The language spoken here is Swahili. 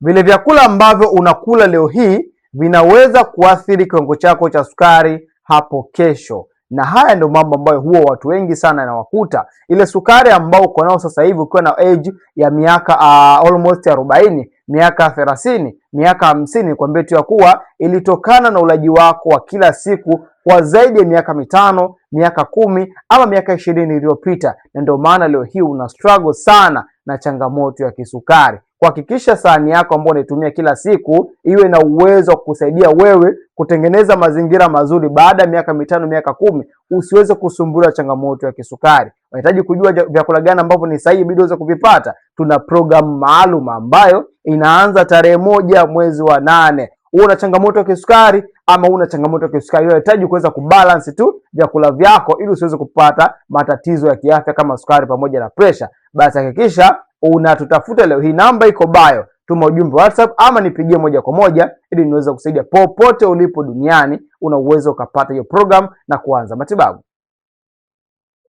vile vyakula ambavyo unakula leo hii vinaweza kuathiri kiwango chako cha sukari hapo kesho. Na haya ndio mambo ambayo huwa watu wengi sana yanawakuta. Ile sukari ambao uko nao sasa hivi ukiwa na age ya miaka almost 40, miaka 30, miaka 50, kwambie tu ya kuwa ilitokana na ulaji wako wa kila siku kwa zaidi ya miaka 5, miaka 10 ama miaka 20 iliyopita. Na ndio maana leo hii una struggle sana na changamoto ya kisukari. Kuhakikisha sahani yako ambayo unaitumia kila siku iwe na uwezo wa kusaidia wewe kutengeneza mazingira mazuri baada ya miaka 5, miaka 10, usiweze kusumbuliwa changamoto ya kisukari. Unahitaji kujua vyakula gani ambavyo ni sahihi ili uweze kuvipata. Tuna program maalum ambayo inaanza tarehe 1 mwezi wa 8. Una changamoto ya kisukari ama una changamoto ya kisukari, unahitaji kuweza kubalance tu vyakula vyako ili usiweze kupata matatizo ya kiafya kama sukari pamoja na pressure. Basi hakikisha unatutafuta leo hii, namba iko bio, tuma ujumbe WhatsApp ama nipigie moja kwa moja ili niweze kusaidia popote ulipo duniani. Una uwezo ukapata hiyo program na kuanza matibabu.